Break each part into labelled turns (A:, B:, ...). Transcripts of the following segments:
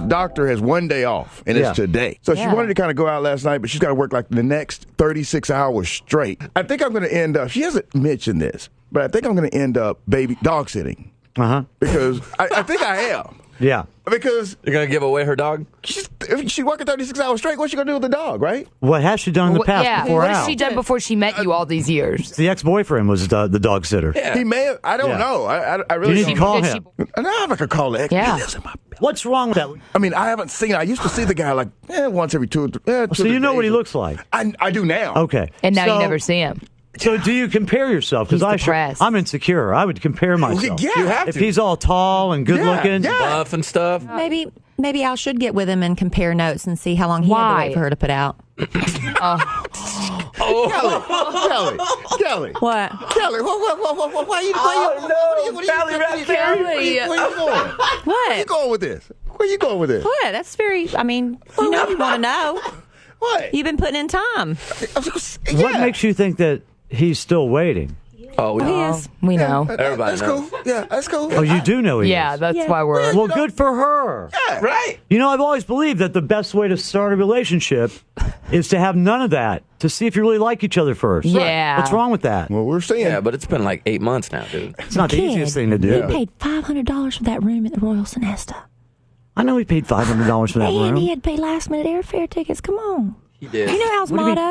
A: doctor has one day off, and it's today. So she wanted to kind of go out last night, but she's got to work like the next 36 hours straight. I think I'm going to end up, she hasn't mentioned this, but I think I'm going to end up dog sitting. Because I think I am.
B: Yeah.
A: Because
C: you're going to give away her dog?
A: If she's working 36 hours straight, what's she going to do with the dog, right?
B: What has she done in the past before
D: What
B: Al?
D: has she done before she met you all these years?
B: The ex-boyfriend was the dog sitter.
A: Yeah. He may have, I don't know. I really
B: you need to call him.
A: I could call the ex.
D: Yeah.
A: He lives in my belly.
B: What's wrong with that?
A: I mean, I haven't seen it. I used to see the guy like once every 2 or 3
B: So you know what he looks like?
A: I do now.
B: Okay.
D: And now you never see him.
B: So do you compare yourself? Because I'm insecure. I would compare myself.
A: Yeah, you have to.
B: If he's all tall and good looking,
C: buff and stuff.
E: Maybe Al should get with him and compare notes and see how long he had to wait for her to put out.
A: Kelly.
E: What?
A: Kelly, why are you going?
E: What?
A: Where you going with this? Where you going with this?
E: What? That's very, I mean, you know you want to know.
A: What?
E: You've been putting in time.
B: What makes you think that he's still waiting?
C: Oh, we know.
D: We know.
C: Everybody
A: That's
C: knows.
A: cool. Yeah, that's cool.
B: Oh, you do know he
D: Yeah,
B: is.
D: that's why we're...
B: Well, good for her.
A: Yeah.
C: Right.
B: You know, I've always believed that the best way to start a relationship is to have none of that, to see if you really like each other first.
D: Yeah.
B: What's wrong with that?
A: Well, we're seeing.
C: Yeah, but it's been like 8 months now, dude.
B: It's not the easiest thing to do.
E: He paid $500 for that room at the Royal Sonesta.
B: I know he paid $500 for that
E: And
B: room.
E: he had to pay last-minute airfare tickets. Come on.
C: He did.
E: You know Al's
B: What do you
E: motto?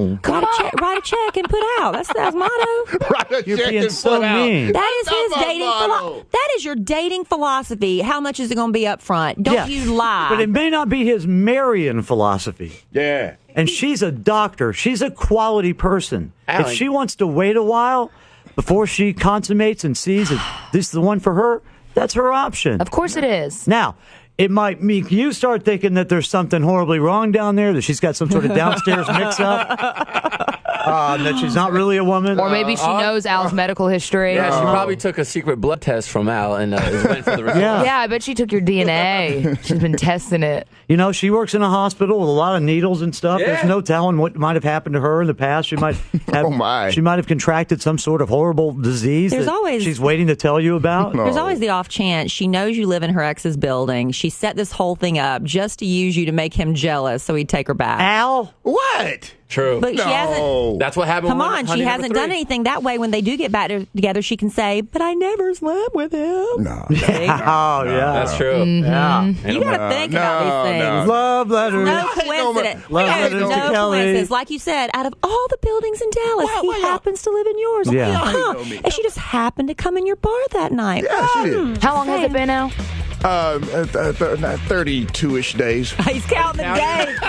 B: mean, come on.
E: Write a check and put out. That's Al's motto.
B: You're being so mean.
E: That is his
A: That's my
E: dating
A: motto.
E: philosophy. That is your dating philosophy. How much is it going to be up front? Don't you lie.
B: But it may not be his Marian philosophy.
A: Yeah.
B: And she's a doctor. She's a quality person.
C: Alan.
B: If she wants to wait a while before she consummates and sees that this is the one for her, that's her option.
D: Of course it is.
B: Now, it might make you start thinking that there's something horribly wrong down there, that she's got some sort of downstairs mix-up, that she's not really a woman.
D: Or maybe she knows Al's medical history.
C: Yeah, she probably took a secret blood test from Al and is waiting for the results.
D: Yeah, I bet she took your DNA. She's been testing it.
B: You know, she works in a hospital with a lot of needles and stuff.
C: Yeah.
B: There's no telling what might have happened to her in the past. She might have,
A: Oh, my.
B: She might have contracted some sort of horrible disease
E: There's
B: that
E: always-
B: she's waiting to tell you about.
E: There's always the off chance she knows you live in her ex's building. She set this whole thing up just to use you to make him jealous so he'd take her back.
B: Al?
A: What?
C: True.
E: But she hasn't.
C: That's what happened.
E: Come
C: with
E: on,
C: Honey
E: she
C: Number
E: hasn't
C: 3.
E: done anything. That way, when they do get back together, she can say, "But I never slept with him."
A: No.
E: See?
B: Oh, yeah.
C: That's true.
B: Yeah.
E: You got to think about these things.
B: Love letters.
E: No coincidence.
B: Love
E: There's
B: letters to
E: no
B: Kelly.
E: coincidence. Like you said, out of all the buildings in Dallas,
A: Why
E: he
A: y'all-
E: happens to live in yours.
B: Yeah.
E: Huh. And she just happened to come in your bar that night.
A: Yeah, she did.
D: How long has it been now?
A: 32-ish days.
E: He's counting the days.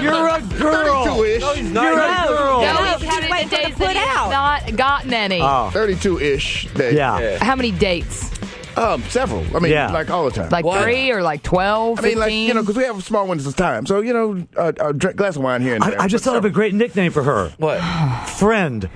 B: You're a girl.
A: 32-ish.
B: You're a girl.
E: No,
D: He's
E: she's
D: counting
E: waiting
D: the
E: for it
D: days
E: to
D: that
E: put
D: he has
E: out.
D: not gotten any.
A: 32-ish days.
B: Yeah.
D: How many dates?
A: Several. I mean,
B: Yeah.
A: like all the time.
D: Like
C: What?
D: 3 or like 12,
A: I mean,
D: 15?
A: like, because we have small ones at the time. So, a glass of wine here and there.
B: I just thought of a great nickname for her.
C: What?
B: Friend.